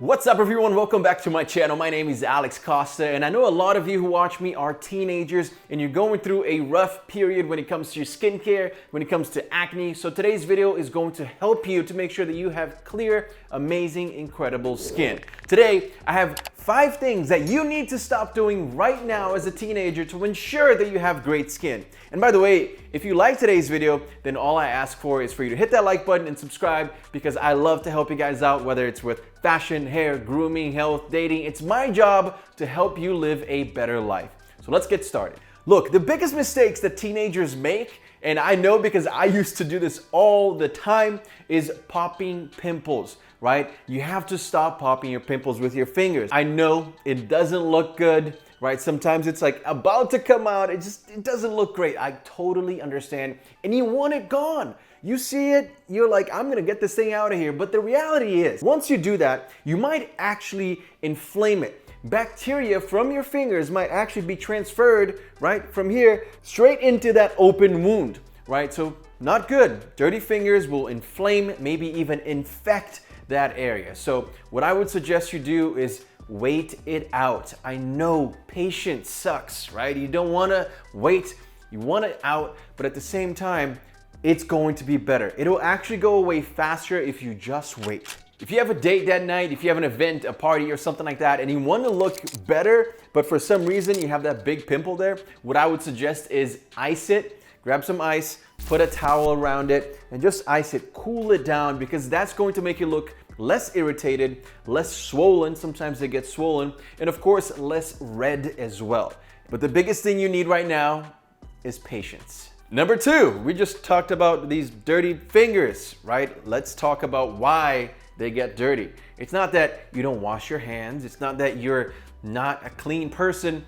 What's up everyone, welcome back to my channel. My name is Alex Costa and I know a lot of you who watch me are teenagers and you're going through a rough period when it comes to your skincare, when it comes to acne. So today's video is going to help you to make sure that you have clear, amazing, incredible skin. Today, I have 5 things that you need to stop doing right now as a teenager to ensure that you have great skin. And by the way, if you like today's video, then all I ask for is for you to hit that like button and subscribe because I love to help you guys out, whether it's with fashion, hair, grooming, health, dating. It's my job to help you live a better life. So let's get started. Look, the biggest mistakes that teenagers make, and I know because I used to do this all the time, is popping pimples, right? You have to stop popping your pimples with your fingers. I know it doesn't look good, right? Sometimes it's like about to come out. It doesn't look great. I totally understand. And you want it gone. You see it, you're like, I'm gonna get this thing out of here. But the reality is, once you do that, you might actually inflame it. Bacteria from your fingers might actually be transferred, right, from here straight into that open wound, right? So not good. Dirty fingers will inflame, maybe even infect that area. So what I would suggest you do is wait it out. I know patience sucks, right? You don't wanna wait, you want it out, but at the same time, it's going to be better. It'll actually go away faster if you just wait. If you have a date that night, if you have an event, a party or something like that, and you want to look better, but for some reason you have that big pimple there, what I would suggest is ice it. Grab some ice, put a towel around it, and just ice it, cool it down, because that's going to make you look less irritated, less swollen, sometimes they get swollen, and of course, less red as well. But the biggest thing you need right now is patience. Number 2, we just talked about these dirty fingers, right? Let's talk about why they get dirty. It's not that you don't wash your hands. It's not that you're not a clean person.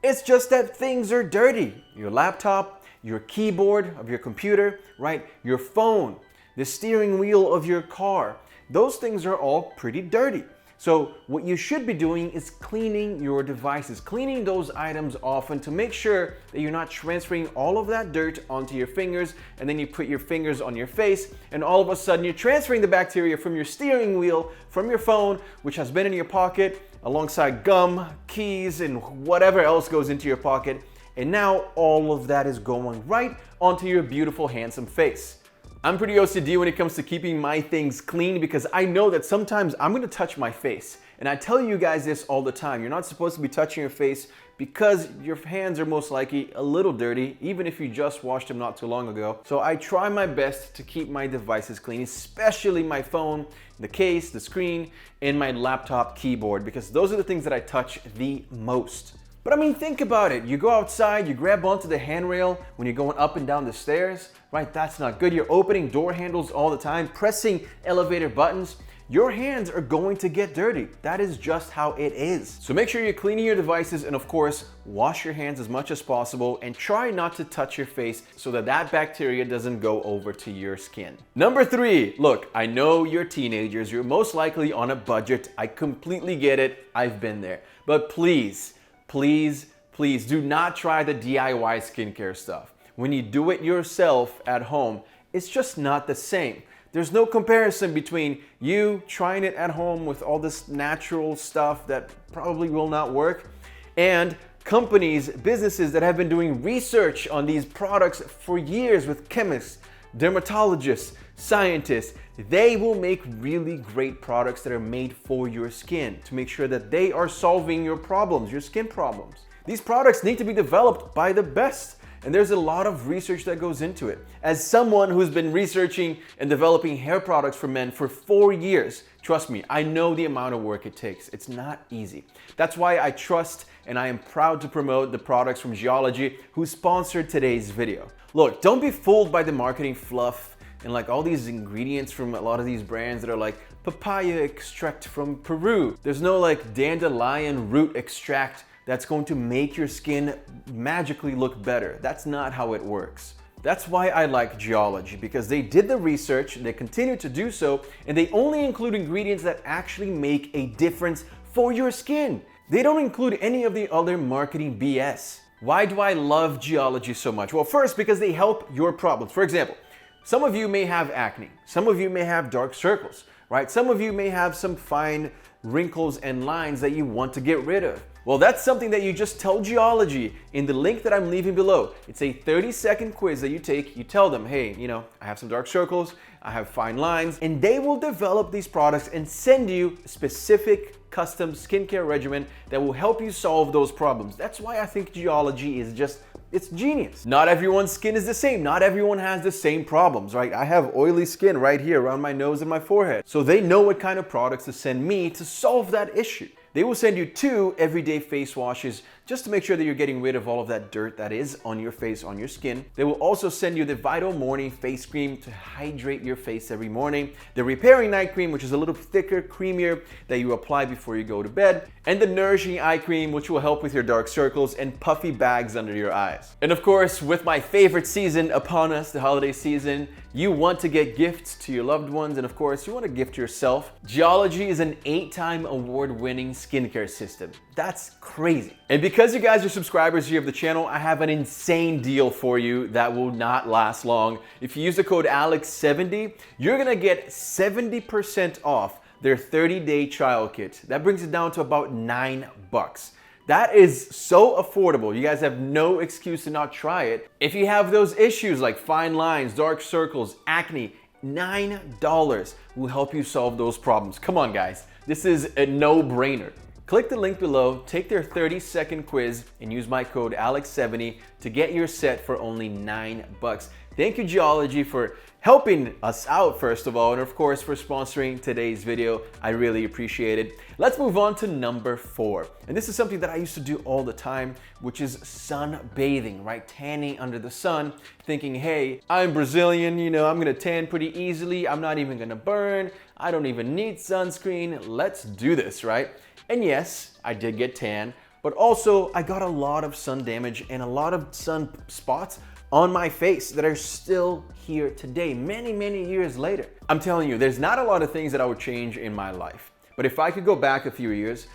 It's just that things are dirty. Your laptop, your keyboard of your computer, right? Your phone, the steering wheel of your car. Those things are all pretty dirty. So what you should be doing is cleaning your devices, cleaning those items often to make sure that you're not transferring all of that dirt onto your fingers, and then you put your fingers on your face and all of a sudden you're transferring the bacteria from your steering wheel, from your phone, which has been in your pocket, alongside gum, keys, and whatever else goes into your pocket. And now all of that is going right onto your beautiful, handsome face. I'm pretty OCD when it comes to keeping my things clean because I know that sometimes I'm gonna touch my face. And I tell you guys this all the time. You're not supposed to be touching your face because your hands are most likely a little dirty, even if you just washed them not too long ago. So I try my best to keep my devices clean, especially my phone, the case, the screen, and my laptop keyboard, because those are the things that I touch the most. But I mean, think about it. You go outside, you grab onto the handrail when you're going up and down the stairs, right? That's not good. You're opening door handles all the time, pressing elevator buttons. Your hands are going to get dirty. That is just how it is. So make sure you're cleaning your devices and of course, wash your hands as much as possible and try not to touch your face so that that bacteria doesn't go over to your skin. Number 3, look, I know you're teenagers. You're most likely on a budget. I completely get it. I've been there. But please do not try the DIY skincare stuff. When you do it yourself at home, it's just not the same. There's no comparison between you trying it at home with all this natural stuff that probably will not work, and companies, businesses that have been doing research on these products for years with chemists, dermatologists, scientists. They will make really great products that are made for your skin to make sure that they are solving your problems, your skin problems. These products need to be developed by the best, and there's a lot of research that goes into it. As someone who's been researching and developing hair products for men for 4 years, trust me, I know the amount of work it takes. It's not easy. That's why I trust and I am proud to promote the products from Geology, who sponsored today's video. Look, don't be fooled by the marketing fluff and like all these ingredients from a lot of these brands that are like papaya extract from Peru. There's no like dandelion root extract that's going to make your skin magically look better. That's not how it works. That's why I like Geology, because they did the research, they continue to do so, and they only include ingredients that actually make a difference for your skin. They don't include any of the other marketing BS. Why do I love Geology so much? Well, first, because they help your problems. For example, some of you may have acne. Some of you may have dark circles, right? Some of you may have some fine wrinkles and lines that you want to get rid of? Well, that's something that you just tell Geology in the link that I'm leaving below. It's a 30-second quiz that you take. You tell them, hey, I have some dark circles, I have fine lines, and they will develop these products and send you a specific custom skincare regimen that will help you solve those problems. That's why I think Geology is it's genius. Not everyone's skin is the same. Not everyone has the same problems, right? I have oily skin right here around my nose and my forehead. So they know what kind of products to send me to solve that issue. They will send you 2 everyday face washes just to make sure that you're getting rid of all of that dirt that is on your face, on your skin. They will also send you the Vital Morning Face Cream to hydrate your face every morning, the Repairing Night Cream, which is a little thicker, creamier, that you apply before you go to bed, and the Nourishing Eye Cream, which will help with your dark circles and puffy bags under your eyes. And of course, with my favorite season upon us, the holiday season, you want to get gifts to your loved ones, and of course, you want to gift yourself. Geology is an 8-time award-winning skincare system. That's crazy. And because you guys are subscribers here of the channel, I have an insane deal for you that will not last long. If you use the code ALEX70, you're gonna get 70% off their 30-day trial kit. That brings it down to about $9. That is so affordable. You guys have no excuse to not try it. If you have those issues like fine lines, dark circles, acne, $9 will help you solve those problems. Come on, guys. This is a no-brainer. Click the link below, take their 30-second quiz, and use my code ALEX70 to get your set for only $9. Thank you, Geology, for helping us out, first of all, and of course for sponsoring today's video. I really appreciate it. Let's move on to number 4. And this is something that I used to do all the time, which is sunbathing, right? Tanning under the sun, thinking, hey, I'm Brazilian, I'm gonna tan pretty easily. I'm not even gonna burn. I don't even need sunscreen. Let's do this, right? And yes, I did get tan, but also I got a lot of sun damage and a lot of sun spots on my face that are still here today, many, many years later. I'm telling you, there's not a lot of things that I would change in my life. But if I could go back a few years,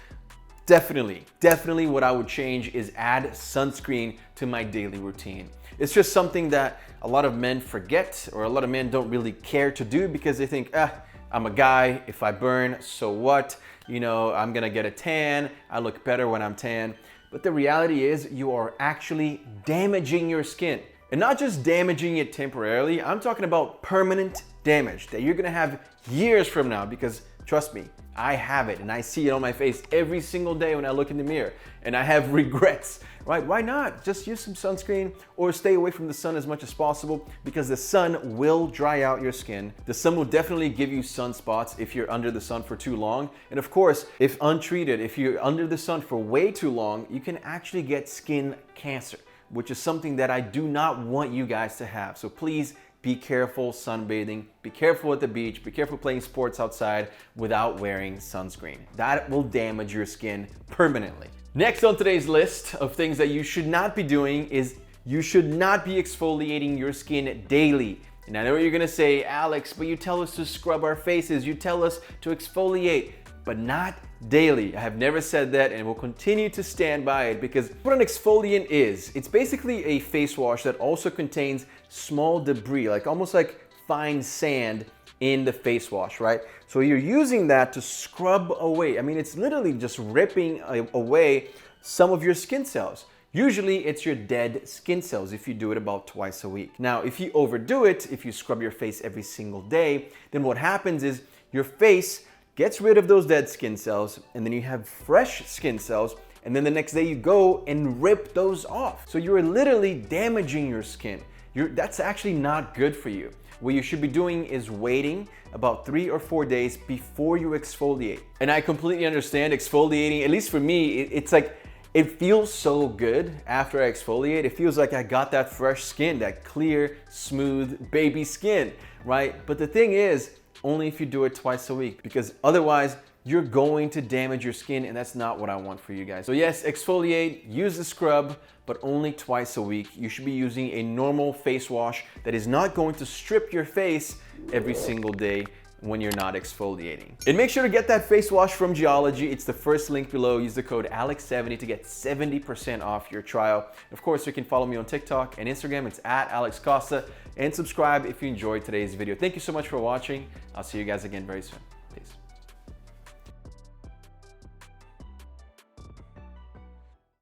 definitely what I would change is add sunscreen to my daily routine. It's just something that a lot of men forget, or a lot of men don't really care to do because they think, I'm a guy, if I burn, so what? I'm gonna get a tan, I look better when I'm tan. But the reality is you are actually damaging your skin. And not just damaging it temporarily, I'm talking about permanent damage that you're gonna have years from now, because trust me, I have it and I see it on my face every single day when I look in the mirror, and I have regrets, right? Why not? Just use some sunscreen or stay away from the sun as much as possible, because the sun will dry out your skin. The sun will definitely give you sunspots if you're under the sun for too long. And of course, if untreated, if you're under the sun for way too long, you can actually get skin cancer, which is something that I do not want you guys to have. So please be careful sunbathing, be careful at the beach, be careful playing sports outside without wearing sunscreen. That will damage your skin permanently. Next on today's list of things that you should not be doing is you should not be exfoliating your skin daily. And I know what you're gonna say, Alex, but you tell us to scrub our faces, you tell us to exfoliate, but not daily. I have never said that, and will continue to stand by it, because what an exfoliant is, it's basically a face wash that also contains small debris, almost like fine sand in the face wash, right? So you're using that to scrub away. I mean, it's literally just ripping away some of your skin cells. Usually it's your dead skin cells if you do it about twice a week. Now, if you overdo it, if you scrub your face every single day, then what happens is your face gets rid of those dead skin cells, and then you have fresh skin cells, and then the next day you go and rip those off. So you're literally damaging your skin. That's actually not good for you. What you should be doing is waiting about 3 or 4 days before you exfoliate. And I completely understand exfoliating, at least for me, it's like, it feels so good after I exfoliate. It feels like I got that fresh skin, that clear, smooth, baby skin, right? But the thing is, only if you do it twice a week, because otherwise you're going to damage your skin, and that's not what I want for you guys. So yes, exfoliate, use the scrub, but only twice a week. You should be using a normal face wash that is not going to strip your face every single day when you're not exfoliating. And make sure to get that face wash from Geology. It's the first link below. Use the code ALEX70 to get 70% off your trial. Of course, you can follow me on TikTok and Instagram. It's @AlexCosta. And subscribe if you enjoyed today's video. Thank you so much for watching. I'll see you guys again very soon.